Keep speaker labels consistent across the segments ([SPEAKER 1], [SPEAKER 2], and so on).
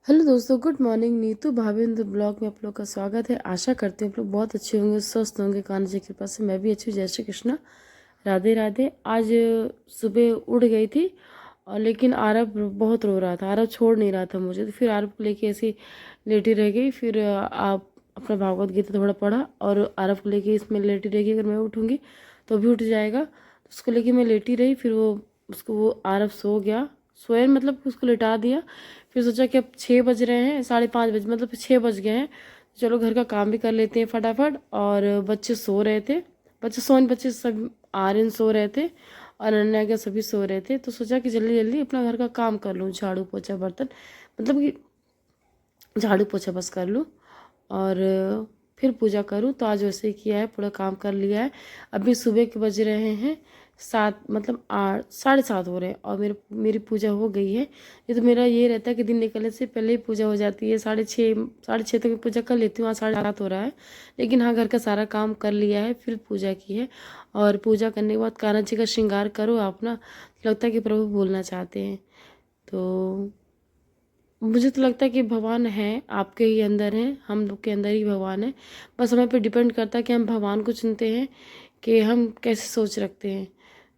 [SPEAKER 1] Hello दोस्तों, good morning. Neetu भाविंद्र blog में आप लोग का स्वागत है। आशा करते हैं आप लोग बहुत अच्छे होंगे, स्वस्थ होंगे। कान्हा जी की कृपा से मैं भी अच्छी हूँ। जय श्री कृष्णा, राधे राधे। आज सुबह उठ गई थी और लेकिन आरव बहुत रो रहा था। आरव छोड़ नहीं रहा था मुझे, तो फिर आरव को लेके ऐसी लेटी रह गई। फिर आप अपना भागवत गीता थोड़ा पढ़ा और आरव को लेके इसमें लेटी रह गई। अगर मैं उठूँगी तो भी उठ जाएगा, तो उसको लेके मैं लेटी रही। फिर वो आरव सो गया। सोया मतलब उसको लिटा दिया। फिर सोचा कि अब 6 बज रहे हैं, 5:30 बज मतलब 6 बज गए हैं, चलो घर का काम भी कर लेते हैं फटाफट। और बच्चे सो रहे थे, बच्चे सब आर्यन सो रहे थे और अनन्या के सभी सो रहे थे। तो सोचा कि जल्दी जल्दी अपना घर का काम कर लूँ, झाड़ू पोछा बर्तन, मतलब कि झाड़ू पोछा बस कर लूँ और फिर पूजा करूँ। तो आज वैसे ही किया है, पूरा काम कर लिया है। अभी सुबह के बज रहे हैं 7, मतलब 8, 7:30 हो रहे हैं और मेरी पूजा हो गई है। ये तो मेरा ये रहता है कि दिन निकलने से पहले ही पूजा हो जाती है। 6:30 तक पूजा कर लेती हूँ। आज 7:30 हो रहा है, लेकिन हाँ, घर का सारा काम कर लिया है, फिर पूजा की है। और पूजा करने के बाद कान्हा जी का श्रृंगार करो आप ना, लगता है कि प्रभु बोलना चाहते हैं। तो मुझे तो लगता है कि भगवान है, आपके ही अंदर है, हम लोग के अंदर ही भगवान है। बस हमें पे डिपेंड करता है कि हम भगवान को चुनते हैं कि हम कैसे सोच रखते हैं।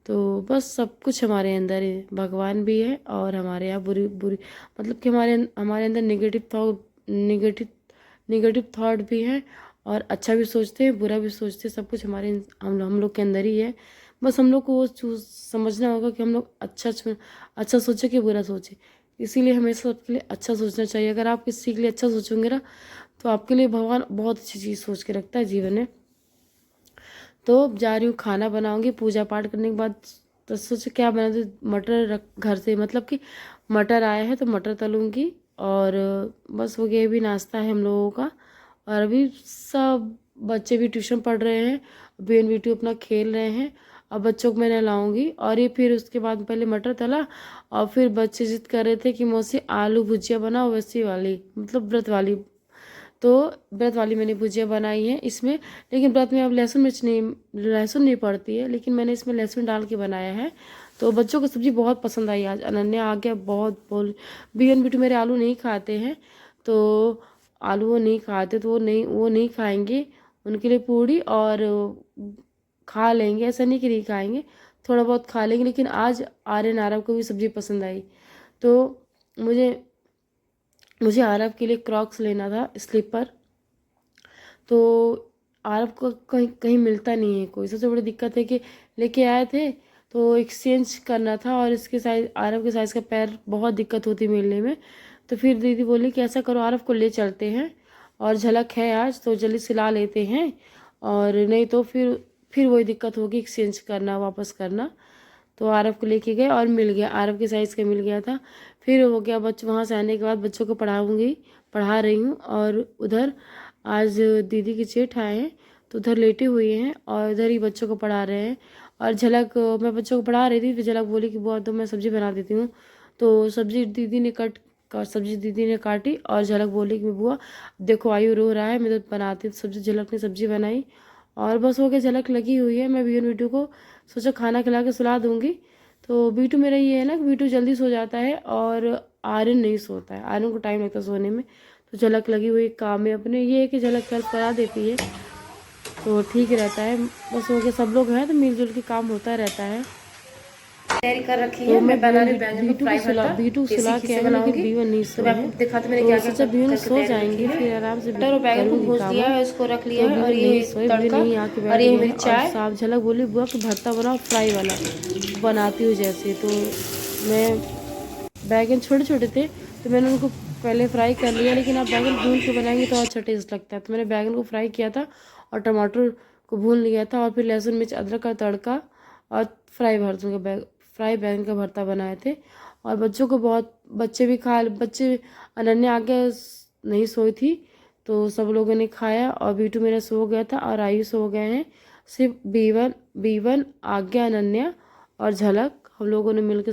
[SPEAKER 1] तो बस सब कुछ हमारे अंदर है, भगवान भी है और हमारे यहाँ बुरी बुरी मतलब कि हमारे अंदर निगेटिव निगेटिव थॉट भी है और अच्छा भी सोचते हैं, बुरा भी सोचते हैं। सब कुछ हम लोग के अंदर ही है। बस हम लोग को वो चूज समझना होगा कि हम लोग अच्छा सोचे कि बुरा सोचे। इसीलिए हमेशा सबके लिए अच्छा सोचना चाहिए। अगर आप किसी के लिए अच्छा सोचोगे ना, तो आपके लिए भगवान बहुत अच्छी चीज़ सोच के रखता है जीवन में। तो अब जा रही हूँ, खाना बनाऊंगी पूजा पाठ करने के बाद। तो सोचे क्या बना दूँ, मटर रख घर से, मतलब कि मटर आया है तो मटर तलूंगी। और बस हो गया, ये भी नाश्ता है हम लोगों का। और अभी सब बच्चे भी ट्यूशन पढ़ रहे हैं, बहन बेटी अपना खेल रहे हैं। अब बच्चों को मैं नहलाऊंगी और ये फिर उसके बाद पहले मटर तला और फिर बच्चे जिद कर रहे थे कि मौसी आलू भुजिया बनाओ, वैसी वाली मतलब व्रत वाली। तो व्रत वाली मैंने भुजिया बनाई है इसमें। लेकिन व्रत में अब लहसुन नहीं पड़ती है, लेकिन मैंने इसमें लहसुन डाल के बनाया है। तो बच्चों को सब्जी बहुत पसंद आई। आज अनन्या आ गया, बहुत बोल, बियन बिटू मेरे आलू नहीं खाते हैं। तो आलू वो नहीं खाते, तो वो नहीं खाएंगे। उनके लिए पूड़ी और खा लेंगे, ऐसा नहीं कि नहीं खाएंगे, थोड़ा बहुत खा लेंगे। लेकिन आज आर्यन आरव को भी सब्जी पसंद आई। तो मुझे मुझे आरव के लिए क्रॉक्स लेना था, स्लीपर। तो आरव को कहीं कहीं मिलता नहीं है कोई। सबसे बड़ी दिक्कत है कि लेके आए थे तो एक्सचेंज करना था, और इसके साइज, आरव के साइज़ का पैर बहुत दिक्कत होती मिलने में। तो फिर दीदी बोली कि ऐसा करो, आरव को ले चलते हैं और झलक है आज तो जल्दी सिला लेते हैं, और नहीं तो फिर वही दिक्कत होगी, एक्सचेंज करना, वापस करना। तो आरव को लेके गए और मिल गया, आरव के साइज़ का मिल गया था। फिर हो गया, वहाँ से आने के बाद बच्चों को पढ़ा रही हूँ। और उधर आज दीदी के जेठ आए हैं, तो उधर लेटे हुए हैं और इधर ही बच्चों को पढ़ा रहे हैं। और मैं बच्चों को पढ़ा रही थी, फिर झलक बोली कि बुआ तो मैं सब्जी बना देती हूँ। तो सब्जी दीदी ने काटी और झलक बोली कि बुआ देखो आयु रो रहा है, मैं तो बनाती हूँ सब्जी। झलक ने सब्जी बनाई और बस हो गया, झलक लगी हुई है। मैं बीटू को सोचा खाना खिला के सुला दूंगी। तो बीटू मेरा ये है ना कि बीटू जल्दी सो जाता है और आर्यन नहीं सोता है, आर्यन को टाइम लगता है सोने में। तो झलक लगी हुई काम में अपने, ये है कि झलक हेल्प करा देती है तो ठीक रहता है। बस हो गया, सब लोग हैं तो मिलजुल के काम होता रहता है।
[SPEAKER 2] तैयारी कर रखी
[SPEAKER 1] तो
[SPEAKER 2] है।
[SPEAKER 1] मैं
[SPEAKER 2] मैं बना रही बैंगन को फ्राई भरता,
[SPEAKER 1] बीटू
[SPEAKER 2] देसी
[SPEAKER 1] सुला
[SPEAKER 2] घी
[SPEAKER 1] के
[SPEAKER 2] से
[SPEAKER 1] आई हूँ, लेकिन
[SPEAKER 2] बनाऊंगी।
[SPEAKER 1] बीवन नहीं
[SPEAKER 2] तो
[SPEAKER 1] सोए
[SPEAKER 2] मैं
[SPEAKER 1] हैं।
[SPEAKER 2] आपको दिखाती मैंने
[SPEAKER 1] तो
[SPEAKER 2] क्या क्या
[SPEAKER 1] सोचा बीवन
[SPEAKER 2] करके
[SPEAKER 1] सो
[SPEAKER 2] तैयारी रखी
[SPEAKER 1] जाएंगे,
[SPEAKER 2] है।
[SPEAKER 1] फिर आराम से
[SPEAKER 2] मटर और बैंगन को
[SPEAKER 1] करूँगी
[SPEAKER 2] भूज
[SPEAKER 1] काम
[SPEAKER 2] दिया
[SPEAKER 1] वाम।
[SPEAKER 2] है, इसको रख लिया
[SPEAKER 1] तो
[SPEAKER 2] है। और
[SPEAKER 1] बीवन नहीं
[SPEAKER 2] ये
[SPEAKER 1] सोए, बीवन
[SPEAKER 2] तड़का,
[SPEAKER 1] यहीं आके
[SPEAKER 2] और
[SPEAKER 1] बैठ
[SPEAKER 2] ये है
[SPEAKER 1] गए
[SPEAKER 2] मेरी
[SPEAKER 1] हैं। और
[SPEAKER 2] चाय।
[SPEAKER 1] साहब झलक बोली बुआ कि भरता बनाओ फ्राई वाला, बनाती हूँ जैसे। तो मैं बैगन छोटे छोटे थे तो मैंने उनको पहले फ्राई कर लिया, लेकिन आप बैगन भून के बनाएंगे तो अच्छा टेस्ट लगता है। तो मैंने बैगन को फ्राई किया था और टमाटर को भून लिया था, और फिर लहसुन मिर्च अदरक का तड़का और फ्राई बैगन का भरता बनाए थे। और बच्चों को बहुत, बच्चे अनन्या आगे नहीं सोई थी तो सब लोगों ने खाया, और बीटू मेरा सो गया था और आयु सो गए हैं। सिर्फ बीवन बीवन आज्ञा, अनन्या और झलक, हम लोगों ने मिलकर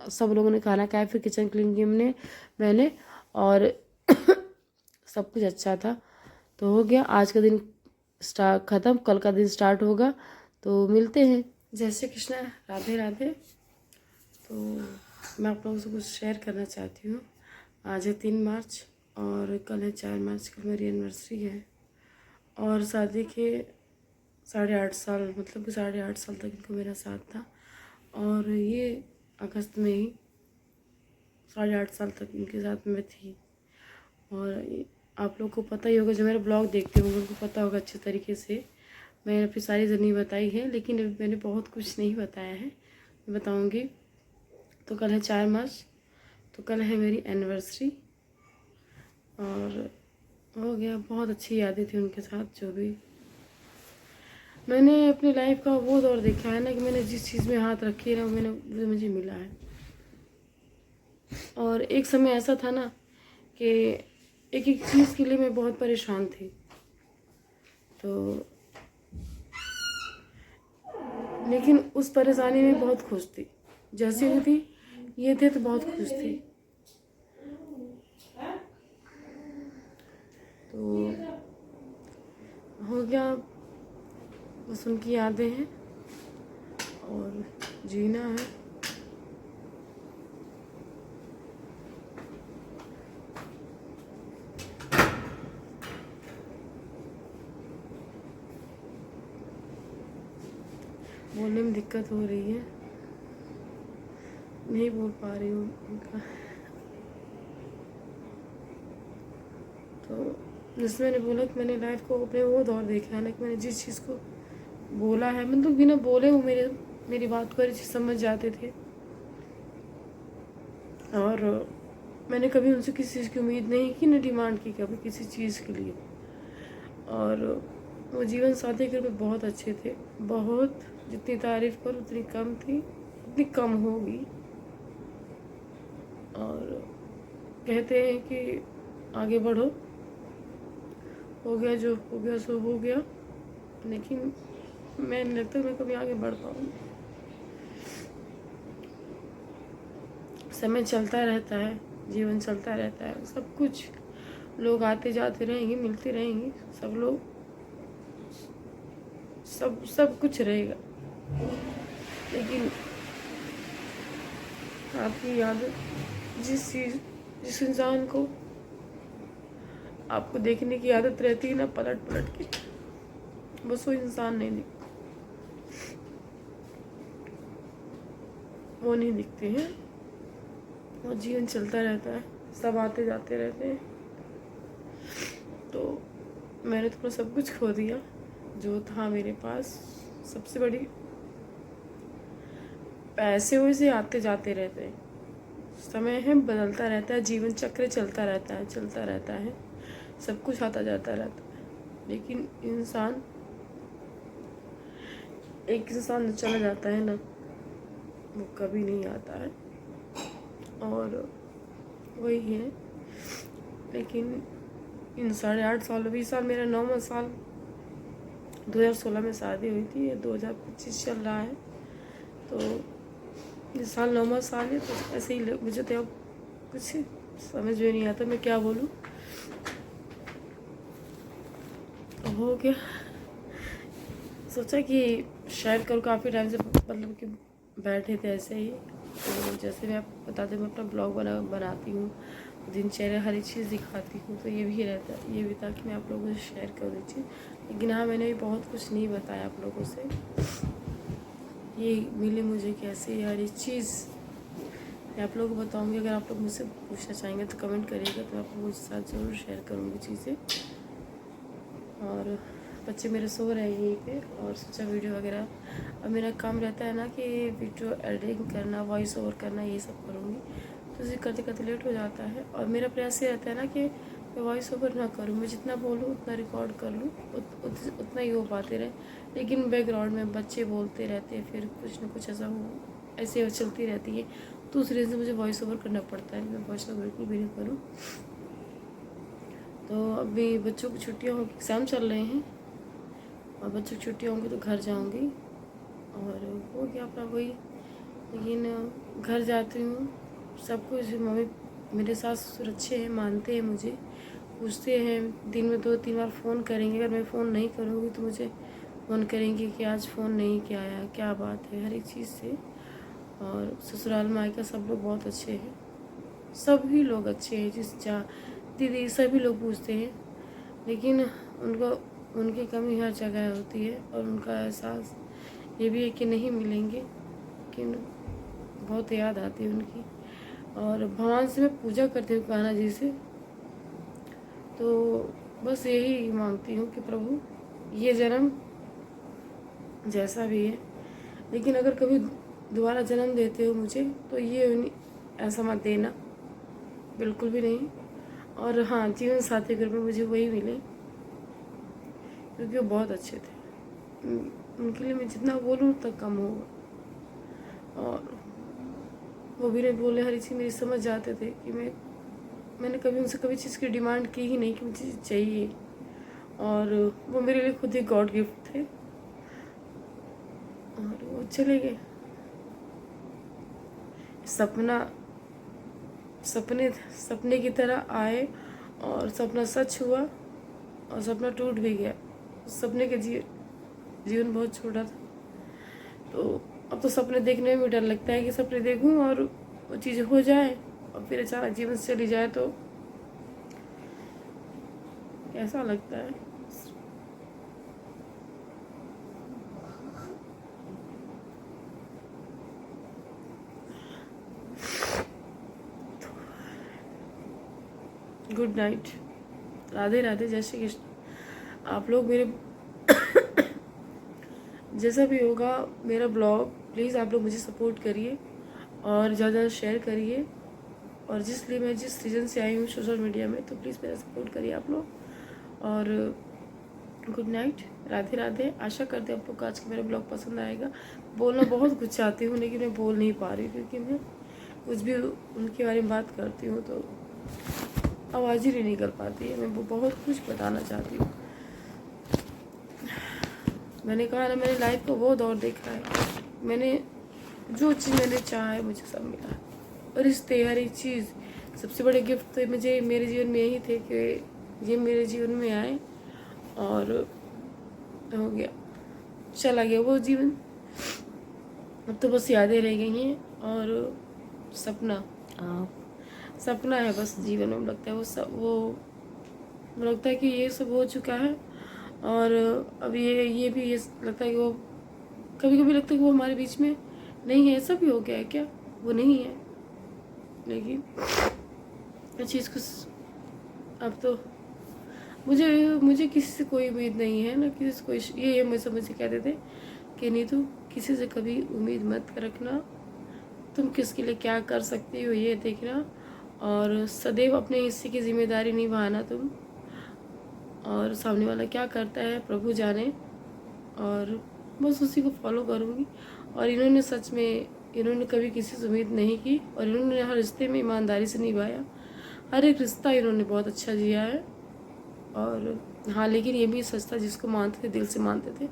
[SPEAKER 1] सब लोगों ने खाना खाया। फिर किचन क्लीन की मैंने, और सब कुछ अच्छा था। तो हो गया, आज का दिन स्टार्ट ख़त्म, कल का दिन स्टार्ट होगा। तो मिलते हैं। जय श्री कृष्णा, राधे राधे। तो मैं आप लोगों से कुछ शेयर करना चाहती हूँ। आज है 3 मार्च और कल है 4 मार्च। कल मेरी एनिवर्सरी है और शादी के 8.5 साल, मतलब कि 8.5 साल तक इनको मेरा साथ था और ये अगस्त में ही 8.5 साल तक इनके साथ में थी। और आप लोग को पता ही होगा, जो मेरा ब्लॉग देखते होंगे उनको पता होगा अच्छे तरीके से। मैंने अपनी सारी जर्नी बताई है, लेकिन अभी मैंने बहुत कुछ नहीं बताया है, मैं बताऊँगी। तो कल है 4 मार्च, तो कल है मेरी एनिवर्सरी और हो गया। बहुत अच्छी यादें थी उनके साथ। जो भी मैंने अपनी लाइफ का वो दौर देखा है ना, कि मैंने जिस चीज़ में हाथ रखी है ना, वो मुझे मिला है। और एक समय ऐसा था ना कि एक एक चीज़ के लिए मैं बहुत परेशान थी, तो लेकिन उस परेशानी में बहुत खुश थी। जैसे भी थी, ये थे तो बहुत खुश थी। तो हो गया, बस उनकी यादें हैं और जीना है। बोलने में दिक्कत हो रही है, नहीं बोल पा रही हूँ उनका। तो जैसे मैंने बोला कि मैंने लाइफ को अपने वो दौर देखा है ना, कि मैंने जिस चीज़ को बोला है, मतलब बिना बोले वो मेरी बात को हर चीज़ समझ जाते थे। और मैंने कभी उनसे किसी चीज़ की उम्मीद नहीं की, न डिमांड की कभी किसी चीज़ के लिए। और वो जीवन साथी के रूप में बहुत अच्छे थे, बहुत। जितनी तारीफ़ करूँ उतनी कम थी, उतनी कम होगी। और कहते हैं कि आगे बढ़ो, हो गया जो हो गया सो हो गया, लेकिन मैं नहीं लगता मैं कभी आगे बढ़ पाऊँगी। समय चलता रहता है, जीवन चलता रहता है, सब कुछ, लोग आते जाते रहेंगे, मिलते रहेंगे, सब लोग, सब कुछ रहेगा। लेकिन आपकी आदत, जिस इंसान को आपको देखने की आदत रहती है ना, पलट पलट के, बस वो इंसान नहीं दिखता, वो नहीं दिखते हैं। और जीवन चलता रहता है, सब आते जाते रहते हैं। तो मैंने तो सब कुछ खो दिया जो था मेरे पास। सबसे बड़ी, पैसे वैसे आते जाते रहते हैं, समय है, बदलता रहता है, जीवन चक्र चलता रहता है, सब कुछ आता जाता रहता है। लेकिन एक इंसान जो चला जाता है ना, वो कभी नहीं आता है। और वही है। लेकिन इन 8.5 साल, 20 साल, मेरा 9वां साल, 2016 में शादी हुई थी, ये 2025 चल रहा है। तो इस साल 9वां साल है। तो ऐसे ही मुझे तो अब कुछ समझ में नहीं आता मैं क्या बोलूँ। हो गया, सोचा कि शेयर करूँ। काफ़ी टाइम से मतलब कि बैठे थे ऐसे ही। तो जैसे मैं आपको बता दूँ, मैं अपना ब्लॉग बनाती हूँ, दिनचर्या हर एक चीज़ दिखाती हूँ, तो ये भी था कि मैं आप लोगों से शेयर कर दी चीज़। लेकिन हाँ, मैंने भी बहुत कुछ नहीं बताया आप लोगों से। ये मिली मुझे कैसे हर एक चीज़ मैं आप लोगों को बताऊँगी। अगर आप लोग मुझसे पूछना चाहेंगे तो कमेंट करिएगा, तो आप लोगों के साथ ज़रूर शेयर करूँगी चीज़ें। और बच्चे मेरे सो रहे हैं यहीं पे, और सोचा वीडियो वगैरह, अब मेरा काम रहता है ना कि वीडियो एडिटिंग करना, वॉइस ओवर करना, ये सब करूँगी। तो इसे करते करते लेट हो जाता है। और मेरा प्रयास ये रहता है ना कि मैं वॉइस ओवर ना करूँ, मैं जितना बोलूँ उतना रिकॉर्ड कर लूँ, उतना ही हो पाते रहे। लेकिन बैकग्राउंड में बच्चे बोलते रहते हैं, फिर कुछ ना कुछ ऐसे चलती रहती है, तो उस रीज़न से मुझे वॉइस ओवर करना पड़ता है। मैं वॉइस ओवर बिल्कुल भी नहीं करूँ। तो अभी बच्चों की छुट्टियाँ होंगी, एग्ज़ाम चल रहे हैं, और बच्चों की छुट्टियाँ होंगी तो घर जाऊँगी। और हो गया अपना वही। लेकिन घर जाती हूँ, सब कुछ मम्मी, मेरे सास ससुर अच्छे हैं, मानते हैं मुझे, पूछते हैं, दिन में 2-3 बार फ़ोन करेंगे। अगर मैं फ़ोन नहीं करूँगी तो मुझे फ़ोन करेंगे कि आज फ़ोन नहीं किया आया, क्या बात है, हर एक चीज़ से। और ससुराल मायका सब लोग बहुत अच्छे हैं। सभी लोग अच्छे हैं, जिस चाह दीदी सभी लोग पूछते हैं, लेकिन उनको उनकी कमी हर जगह होती है और उनका एहसास ये भी है कि नहीं मिलेंगे, लेकिन बहुत याद आती है उनकी। और भगवान से मैं पूजा करती हूँ कान्हा जी से, तो बस यही मांगती हूँ कि प्रभु ये जन्म जैसा भी है, लेकिन अगर कभी दोबारा जन्म देते हो मुझे तो ये ऐसा मत देना, बिल्कुल भी नहीं। और हाँ, जीवन साथी के रूप में मुझे वही मिले, क्योंकि वो बहुत अच्छे थे। उनके लिए मैं जितना बोलूँ उतना कम होगा। और वो भी नहीं बोले, हर चीज़ मेरी समझ जाते थे कि मैंने कभी उनसे कभी चीज़ की डिमांड की ही नहीं कि मुझे चाहिए, और वो मेरे लिए खुद ही गॉड गिफ्ट थे। और वो चले गए। सपने की तरह आए और सपना सच हुआ और सपना टूट भी गया। सपने के जीवन बहुत छोटा था, तो अब तो सपने देखने में भी डर लगता है कि सपने देखूं और वो चीज़ हो जाए और फिर अचानक जीवन से चली जाए तो कैसा लगता है। गुड नाइट, राधे राधे, जय श्री कृष्ण। आप लोग मेरे जैसा भी होगा मेरा ब्लॉग, प्लीज़ आप लोग मुझे सपोर्ट करिए और ज़्यादा शेयर करिए। और जिस रीज़न से आई हूँ सोशल मीडिया में, तो प्लीज़ मेरा सपोर्ट करिए आप लोग। और गुड नाइट, राधे राधे। आशा करते हैं आप लोग को आज का मेरा ब्लॉग पसंद आएगा। बोलना बहुत कुछ चाहती हूँ, लेकिन मैं बोल नहीं पा रही, क्योंकि मैं कुछ भी उनके बारे में बात करती हूँ तो आवाज़ ही नहीं निकल पाती है। मैं वो बहुत कुछ बताना चाहती हूँ। मैंने कहा ना, मैंने लाइफ को वो दौर देखा है, मैंने जो चीज़ मैंने चाहा है मुझे सब मिला है। और रिश्ते, हर एक चीज़, सबसे बड़े गिफ्ट तो मुझे मेरे जीवन में यही थे कि ये मेरे जीवन में आए और हो गया, चला गया वो जीवन। अब तो बस यादें रह गई हैं और सपना है बस जीवन में। लगता है वो लगता है कि ये सब हो चुका है, और अब ये भी ये लगता है कि वो कभी कभी लगता है कि वो हमारे बीच में नहीं है। ऐसा भी हो गया है क्या? वो नहीं है, लेकिन इस चीज़ को अब तो मुझे किसी से कोई उम्मीद नहीं है ना, किसी से कोई ये मुझे कहते थे कि नहीं, तू किसी से कभी उम्मीद मत रखना, तुम किसके लिए क्या कर सकती हो ये देखना, और सदैव अपने हिस्से की जिम्मेदारी निभाना तुम, और सामने वाला क्या करता है प्रभु जाने, और बस उसी को फॉलो करूँगी। और इन्होंने कभी किसी से उम्मीद नहीं की, और इन्होंने हर रिश्ते में ईमानदारी से निभाया। हर एक रिश्ता इन्होंने बहुत अच्छा जिया है। और हाँ, लेकिन ये भी सच था, जिसको मानते थे दिल से मानते थे,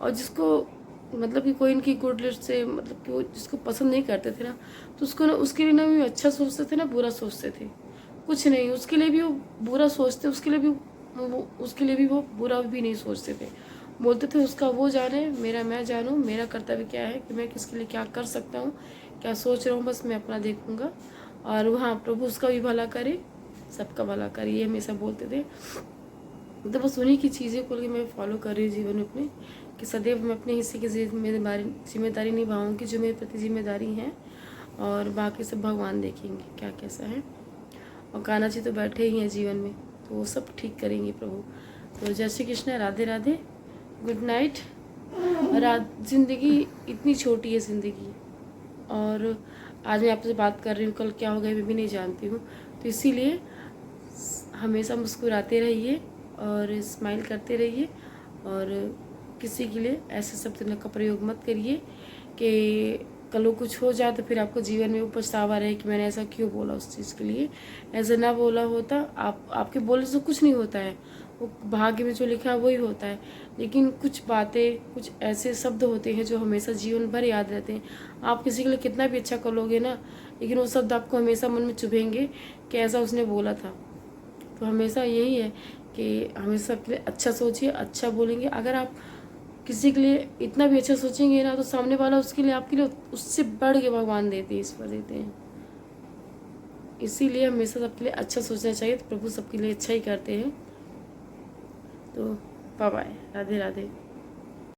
[SPEAKER 1] और जिसको मतलब कि कोई इनकी गुड लिस्ट से, मतलब कि वो जिसको पसंद नहीं करते थे ना, तो उसके लिए ना भी अच्छा सोचते थे ना बुरा सोचते थे। कुछ नहीं, उसके लिए भी वो बुरा सोचते, उसके लिए भी वो बुरा भी नहीं सोचते थे। बोलते थे उसका वो जाने, मेरा मैं जानूँ, मेरा कर्तव्य क्या है कि मैं किसके लिए क्या कर सकता हूँ, क्या सोच रहा हूँ, बस मैं अपना देखूँगा। और हाँ, प्रभु उसका भी भला करे, सबका भला करे, ये हमेशा बोलते थे। तो बस उन्हीं की चीज़ें को मैं फॉलो कर रही हूँ जीवन में अपने, कि सदैव मैं अपने हिस्से की जिम्मेदारी निभाऊँगी, जो मेरे प्रति जिम्मेदारी हैं, और बाकी सब भगवान देखेंगे क्या कैसा है। और कान्हा जी तो बैठे ही हैं जीवन में, तो वो सब ठीक करेंगे प्रभु। तो जय श्री कृष्ण, राधे राधे, गुड नाइट। ज़िंदगी इतनी छोटी है ज़िंदगी, और आज मैं आपसे बात कर रही हूँ, कल क्या होगा मैं भी नहीं जानती हूँ। तो इसीलिए हमेशा मुस्कुराते रहिए और स्माइल करते रहिए, और किसी के लिए ऐसे शब्द का प्रयोग मत करिए कि कल कुछ हो जाए तो फिर आपको जीवन में वो पछतावा रहे कि मैंने ऐसा क्यों बोला उस चीज़ के लिए। ऐसा ना बोला होता, आपके बोलने से कुछ नहीं होता है, वो भाग्य में जो लिखा है वही होता है। लेकिन कुछ बातें, कुछ ऐसे शब्द होते हैं जो हमेशा जीवन भर याद रहते हैं। आप किसी के लिए कितना भी अच्छा कर लोगे ना, लेकिन वो शब्द आपको हमेशा मन में चुभेंगे कि ऐसा उसने बोला था। तो हमेशा यही है कि हमेशा अपने अच्छा सोचिए, अच्छा बोलेंगे। अगर आप किसी के लिए इतना भी अच्छा सोचेंगे ना, तो सामने वाला उसके लिए, आपके लिए उससे बढ़ के भगवान देते हैं, ईश्वर देते हैं। इसीलिए हमेशा सबके लिए अच्छा सोचना चाहिए, तो प्रभु सबके लिए अच्छा ही करते हैं। तो बाय बाय, राधे राधे।